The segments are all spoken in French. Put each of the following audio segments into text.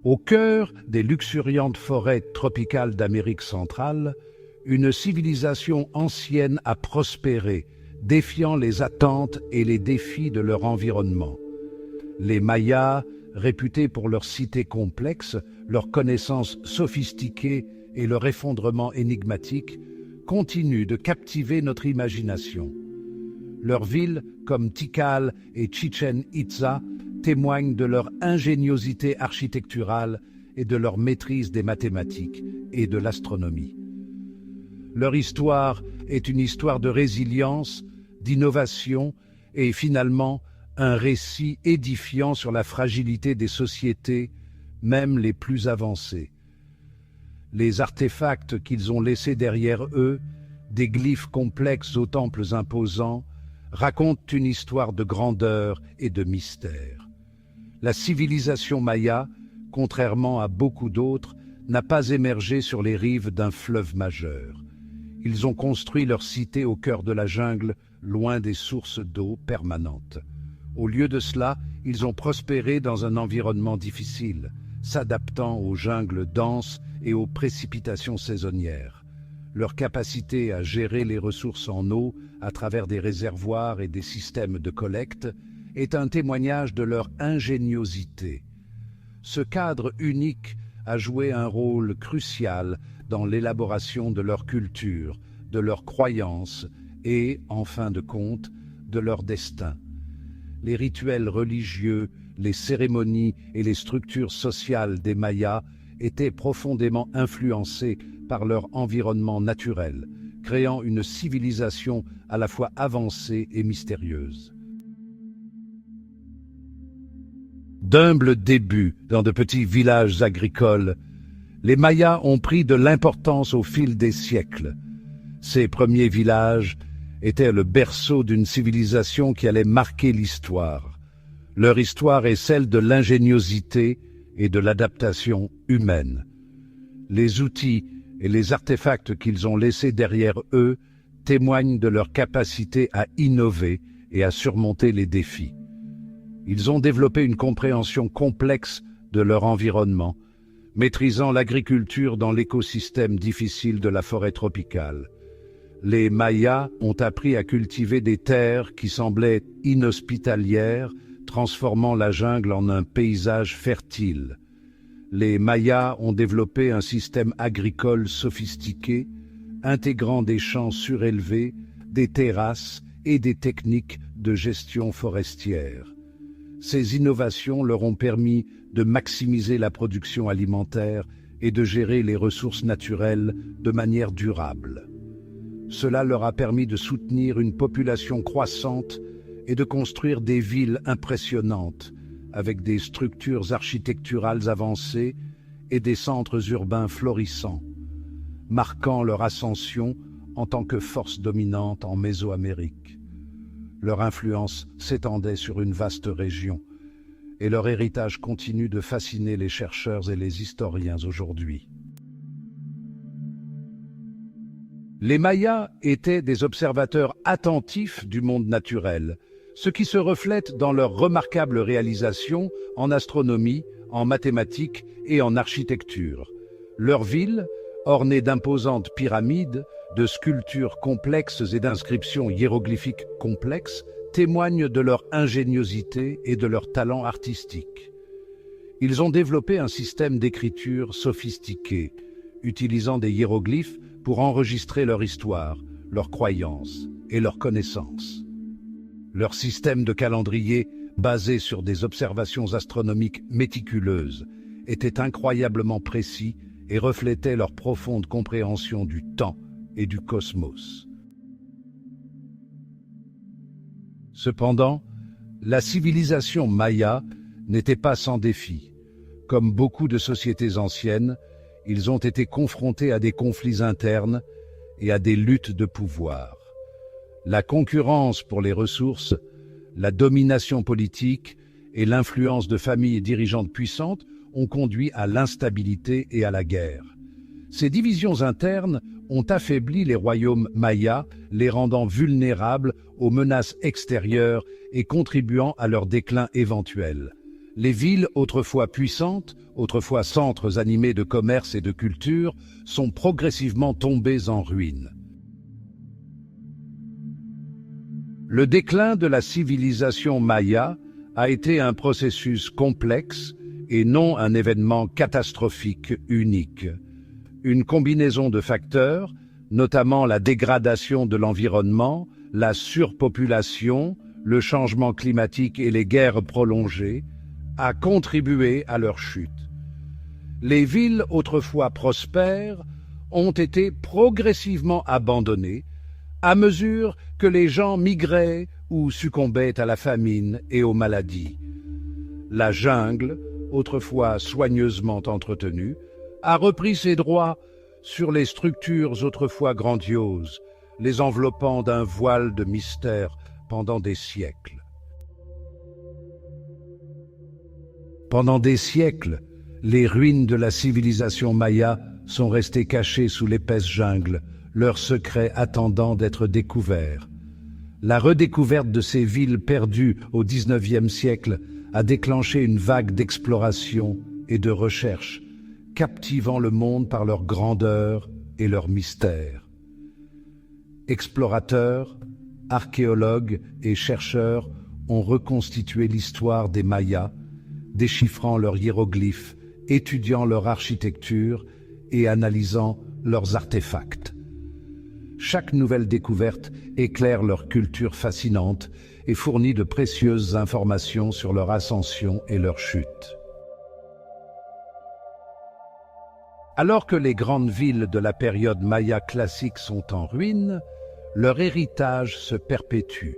Au cœur des luxuriantes forêts tropicales d'Amérique centrale, une civilisation ancienne a prospéré, défiant les attentes et les défis de leur environnement. Les Mayas, réputés pour leur cité complexe, leurs connaissances sophistiquées et leur effondrement énigmatique, continuent de captiver notre imagination. Leurs villes, comme Tikal et Chichen Itza, témoignent de leur ingéniosité architecturale et de leur maîtrise des mathématiques et de l'astronomie. Leur histoire est une histoire de résilience, d'innovation et finalement un récit édifiant sur la fragilité des sociétés, même les plus avancées. Les artefacts qu'ils ont laissés derrière eux, des glyphes complexes aux temples imposants, racontent une histoire de grandeur et de mystère. La civilisation maya, contrairement à beaucoup d'autres, n'a pas émergé sur les rives d'un fleuve majeur. Ils ont construit leur cité au cœur de la jungle, loin des sources d'eau permanentes. Au lieu de cela, ils ont prospéré dans un environnement difficile, s'adaptant aux jungles denses et aux précipitations saisonnières. Leur capacité à gérer les ressources en eau à travers des réservoirs et des systèmes de collecte est un témoignage de leur ingéniosité. Ce cadre unique a joué un rôle crucial dans l'élaboration de leur culture, de leurs croyances et, en fin de compte, de leur destin. Les rituels religieux, les cérémonies et les structures sociales des Mayas étaient profondément influencés par leur environnement naturel, créant une civilisation à la fois avancée et mystérieuse. D'humbles débuts dans de petits villages agricoles, les Mayas ont pris de l'importance au fil des siècles. Ces premiers villages étaient le berceau d'une civilisation qui allait marquer l'histoire. Leur histoire est celle de l'ingéniosité et de l'adaptation humaine. Les outils et les artefacts qu'ils ont laissés derrière eux témoignent de leur capacité à innover et à surmonter les défis. Ils ont développé une compréhension complexe de leur environnement, maîtrisant l'agriculture dans l'écosystème difficile de la forêt tropicale. Les Mayas ont appris à cultiver des terres qui semblaient inhospitalières, transformant la jungle en un paysage fertile. Les Mayas ont développé un système agricole sophistiqué, intégrant des champs surélevés, des terrasses et des techniques de gestion forestière. Ces innovations leur ont permis de maximiser la production alimentaire et de gérer les ressources naturelles de manière durable. Cela leur a permis de soutenir une population croissante et de construire des villes impressionnantes, avec des structures architecturales avancées et des centres urbains florissants, marquant leur ascension en tant que force dominante en Mésoamérique. Leur influence s'étendait sur une vaste région, et leur héritage continue de fasciner les chercheurs et les historiens aujourd'hui. Les Mayas étaient des observateurs attentifs du monde naturel, ce qui se reflète dans leurs remarquables réalisations en astronomie, en mathématiques et en architecture. Leurs villes, ornées d'imposantes pyramides, de sculptures complexes et d'inscriptions hiéroglyphiques complexes, témoignent de leur ingéniosité et de leur talent artistique. Ils ont développé un système d'écriture sophistiqué, utilisant des hiéroglyphes pour enregistrer leur histoire, leurs croyances et leurs connaissances. Leur système de calendrier, basé sur des observations astronomiques méticuleuses, était incroyablement précis et reflétait leur profonde compréhension du temps et du cosmos. Cependant, la civilisation maya n'était pas sans défis. Comme beaucoup de sociétés anciennes, ils ont été confrontés à des conflits internes et à des luttes de pouvoir. La concurrence pour les ressources, la domination politique et l'influence de familles dirigeantes puissantes ont conduit à l'instabilité et à la guerre. Ces divisions internes ont affaibli les royaumes mayas, les rendant vulnérables aux menaces extérieures et contribuant à leur déclin éventuel. Les villes, autrefois puissantes, autrefois centres animés de commerce et de culture, sont progressivement tombées en ruine. Le déclin de la civilisation maya a été un processus complexe et non un événement catastrophique unique. Une combinaison de facteurs, notamment la dégradation de l'environnement, la surpopulation, le changement climatique et les guerres prolongées, a contribué à leur chute. Les villes autrefois prospères ont été progressivement abandonnées à mesure que les gens migraient ou succombaient à la famine et aux maladies. La jungle, autrefois soigneusement entretenue, a repris ses droits sur les structures autrefois grandioses, les enveloppant d'un voile de mystère pendant des siècles. Pendant des siècles, les ruines de la civilisation maya sont restées cachées sous l'épaisse jungle, leurs secrets attendant d'être découverts. La redécouverte de ces villes perdues au XIXe siècle a déclenché une vague d'exploration et de recherche, captivant le monde par leur grandeur et leur mystère. Explorateurs, archéologues et chercheurs ont reconstitué l'histoire des Mayas, déchiffrant leurs hiéroglyphes, étudiant leur architecture et analysant leurs artefacts. Chaque nouvelle découverte éclaire leur culture fascinante et fournit de précieuses informations sur leur ascension et leur chute. Alors que les grandes villes de la période maya classique sont en ruine, leur héritage se perpétue.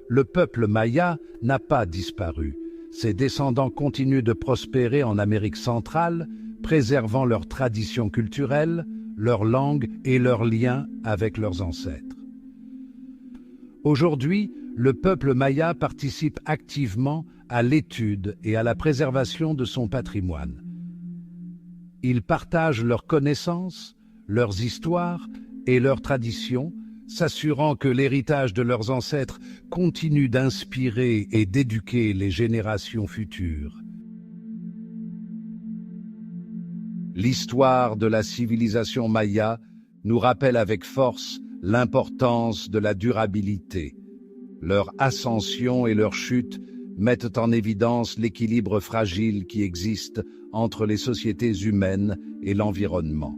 Le peuple maya n'a pas disparu. Ses descendants continuent de prospérer en Amérique centrale, préservant leurs traditions culturelles, leur langue et leurs liens avec leurs ancêtres. Aujourd'hui, le peuple maya participe activement à l'étude et à la préservation de son patrimoine. Ils partagent leurs connaissances, leurs histoires et leurs traditions, s'assurant que l'héritage de leurs ancêtres continue d'inspirer et d'éduquer les générations futures. L'histoire de la civilisation maya nous rappelle avec force l'importance de la durabilité. Leur ascension et leur chute mettent en évidence l'équilibre fragile qui existe entre les sociétés humaines et l'environnement.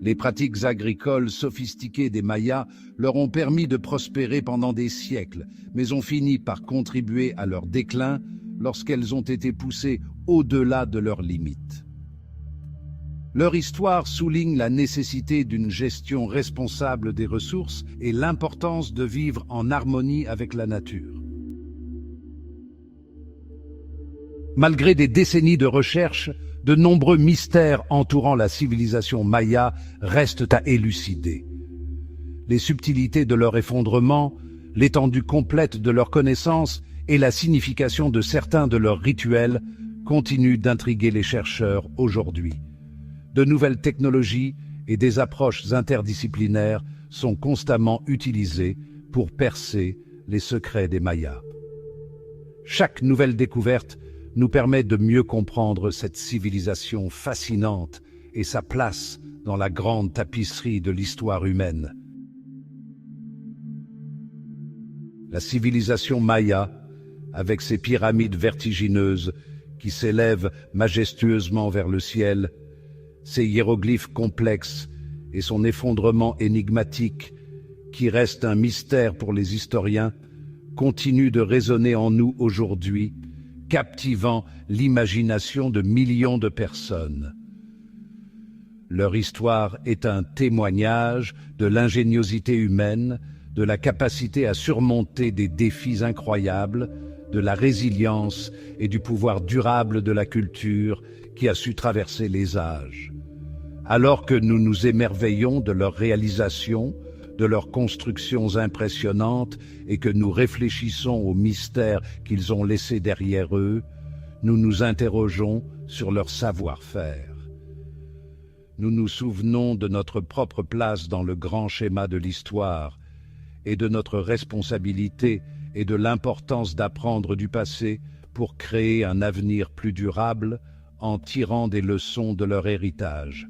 Les pratiques agricoles sophistiquées des Mayas leur ont permis de prospérer pendant des siècles, mais ont fini par contribuer à leur déclin lorsqu'elles ont été poussées au-delà de leurs limites. Leur histoire souligne la nécessité d'une gestion responsable des ressources et l'importance de vivre en harmonie avec la nature. Malgré des décennies de recherche, de nombreux mystères entourant la civilisation maya restent à élucider. Les subtilités de leur effondrement, l'étendue complète de leurs connaissances et la signification de certains de leurs rituels continuent d'intriguer les chercheurs aujourd'hui. De nouvelles technologies et des approches interdisciplinaires sont constamment utilisées pour percer les secrets des Mayas. Chaque nouvelle découverte nous permet de mieux comprendre cette civilisation fascinante et sa place dans la grande tapisserie de l'histoire humaine. La civilisation maya, avec ses pyramides vertigineuses qui s'élèvent majestueusement vers le ciel, ses hiéroglyphes complexes et son effondrement énigmatique, qui reste un mystère pour les historiens, continue de résonner en nous aujourd'hui, captivant l'imagination de millions de personnes. Leur histoire est un témoignage de l'ingéniosité humaine, de la capacité à surmonter des défis incroyables, de la résilience et du pouvoir durable de la culture qui a su traverser les âges. Alors que nous nous émerveillons de leurs réalisations, de leurs constructions impressionnantes et que nous réfléchissons aux mystères qu'ils ont laissés derrière eux, nous nous interrogeons sur leur savoir-faire. Nous nous souvenons de notre propre place dans le grand schéma de l'histoire et de notre responsabilité et de l'importance d'apprendre du passé pour créer un avenir plus durable en tirant des leçons de leur héritage.